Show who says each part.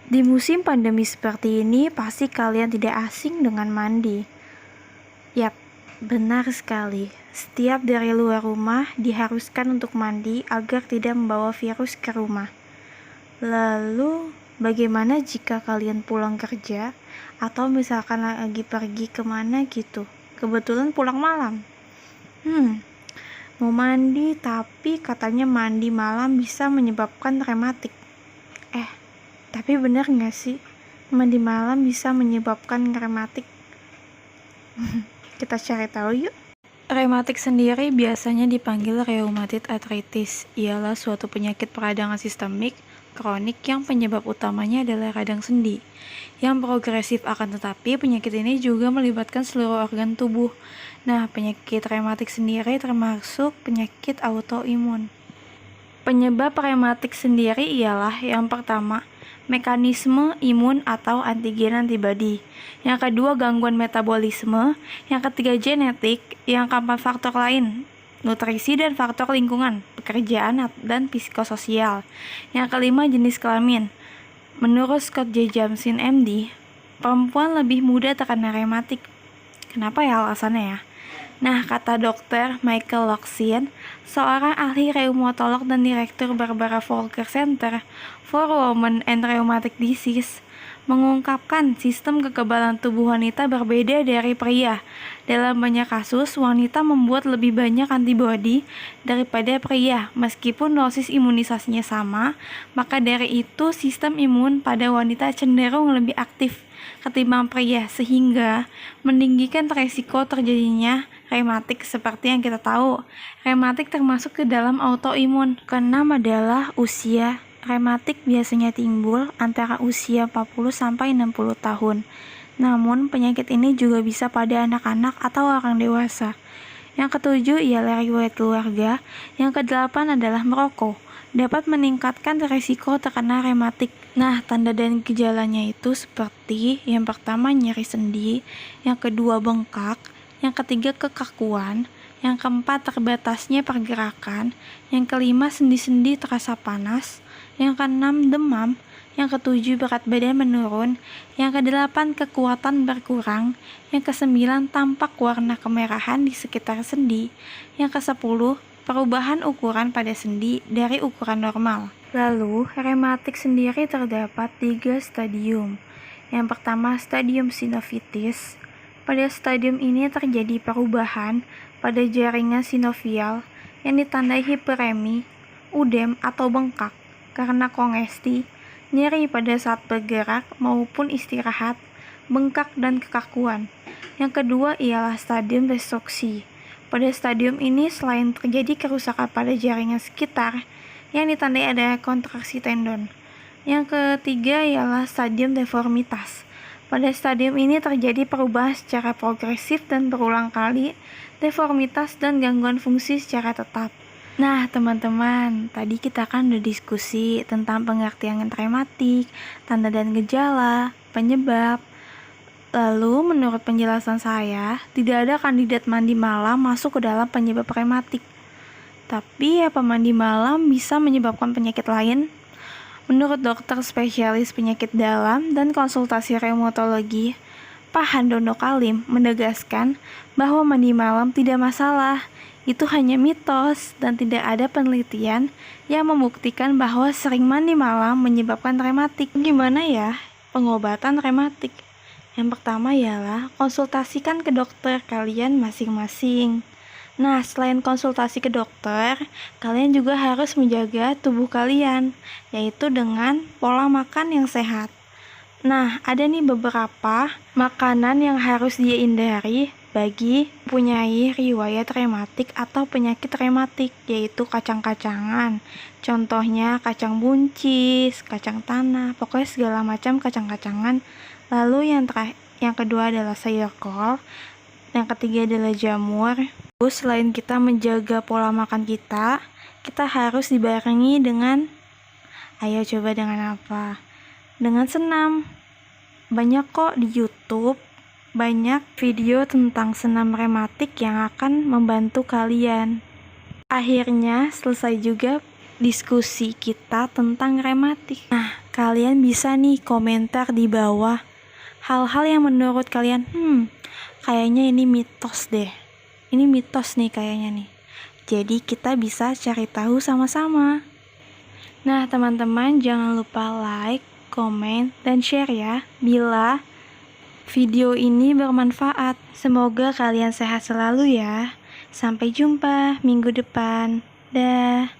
Speaker 1: Di musim pandemi seperti ini, pasti kalian tidak asing dengan mandi. Yap, benar sekali. Setiap dari luar rumah diharuskan untuk mandi agar tidak membawa virus ke rumah. Lalu, bagaimana jika kalian pulang kerja atau misalkan lagi pergi kemana gitu? Kebetulan pulang malam. Mau mandi tapi katanya mandi malam bisa menyebabkan rematik. Tapi benar nggak sih? Mandi malam bisa menyebabkan rematik? Kita cari tahu yuk. Rematik sendiri biasanya dipanggil rheumatoid arthritis. Ialah suatu penyakit peradangan sistemik kronik yang penyebab utamanya adalah radang sendi yang progresif, akan tetapi penyakit ini juga melibatkan seluruh organ tubuh. Nah, penyakit rematik sendiri termasuk penyakit autoimun. Penyebab rematik sendiri ialah yang pertama, mekanisme imun atau antigen antibodi. Yang kedua, gangguan metabolisme. Yang ketiga, genetik. Yang keempat, faktor lain, nutrisi dan faktor lingkungan, pekerjaan dan psikososial. Yang kelima, jenis kelamin. Menurut Scott J. Jamsin MD, perempuan lebih mudah terkena rematik. Kenapa ya alasannya ya? Nah, kata Dr. Michael Loxin, seorang ahli reumatolog dan direktur Barbara Volker Center for Women and Rheumatic Disease, mengungkapkan sistem kekebalan tubuh wanita berbeda dari pria. Dalam banyak kasus, wanita membuat lebih banyak antibodi daripada pria. Meskipun dosis imunisasinya sama, maka dari itu sistem imun pada wanita cenderung lebih aktif ketimbang pria, sehingga meninggikan resiko terjadinya rematik. Seperti yang kita tahu, rematik termasuk ke dalam autoimun. Keenam adalah usia. Rematik biasanya timbul antara usia 40 sampai 60 tahun. Namun, penyakit ini juga bisa pada anak-anak atau orang dewasa. Yang ketujuh ialah riwayat keluarga. Yang kedelapan adalah merokok. Dapat meningkatkan risiko terkena rematik. Nah, tanda dan gejalanya itu seperti yang pertama nyeri sendi, yang kedua bengkak, yang ketiga kekakuan, yang keempat terbatasnya pergerakan, yang kelima sendi-sendi terasa panas, yang keenam demam, yang ketujuh berat badan menurun, yang kedelapan kekuatan berkurang, yang kesembilan tampak warna kemerahan di sekitar sendi, yang kesepuluh perubahan ukuran pada sendi dari ukuran normal. Lalu, rematik sendiri terdapat 3 stadium. Yang pertama, stadium sinovitis. Pada stadium ini terjadi perubahan pada jaringan sinovial yang ditandai hiperemi, udem atau bengkak karena kongesti, nyeri pada saat bergerak maupun istirahat, bengkak dan kekakuan. Yang kedua ialah stadium destruksi. Pada stadium ini selain terjadi kerusakan pada jaringan sekitar, yang ditandai ada kontraksi tendon. Yang ketiga ialah stadium deformitas. Pada stadium ini terjadi perubahan secara progresif dan berulang kali, deformitas dan gangguan fungsi secara tetap. Nah, teman-teman, tadi kita kan udah diskusi tentang pengertian rematik, tanda dan gejala, penyebab. Lalu, menurut penjelasan saya, tidak ada kandidat mandi malam masuk ke dalam penyebab rematik. Tapi, apa mandi malam bisa menyebabkan penyakit lain? Menurut dokter spesialis penyakit dalam dan konsultasi reumatologi, Pak Handono Kalim menegaskan bahwa mandi malam tidak masalah. Itu hanya mitos dan tidak ada penelitian yang membuktikan bahwa sering mandi malam menyebabkan rematik. Gimana ya pengobatan rematik? Yang pertama ialah konsultasikan ke dokter kalian masing-masing. Nah, selain konsultasi ke dokter, kalian juga harus menjaga tubuh kalian, yaitu dengan pola makan yang sehat. Nah, ada nih beberapa makanan yang harus dihindari bagi mempunyai riwayat rematik atau penyakit rematik, yaitu kacang-kacangan. Contohnya kacang buncis, kacang tanah, pokoknya segala macam kacang-kacangan. Lalu yang kedua adalah sayur kol, yang ketiga adalah jamur. Terus selain kita menjaga pola makan kita harus dibarengi dengan, ayo coba dengan apa? Dengan senam. Banyak kok di YouTube, banyak video tentang senam rematik yang akan membantu kalian. Akhirnya selesai juga diskusi kita tentang rematik. Nah, kalian bisa nih komentar di bawah hal-hal yang menurut kalian, kayaknya ini mitos deh. Ini mitos nih kayaknya nih. Jadi kita bisa cari tahu sama-sama. Nah, teman-teman jangan lupa like, komen, dan share ya bila video ini bermanfaat. Semoga kalian sehat selalu ya. Sampai jumpa minggu depan. Dah.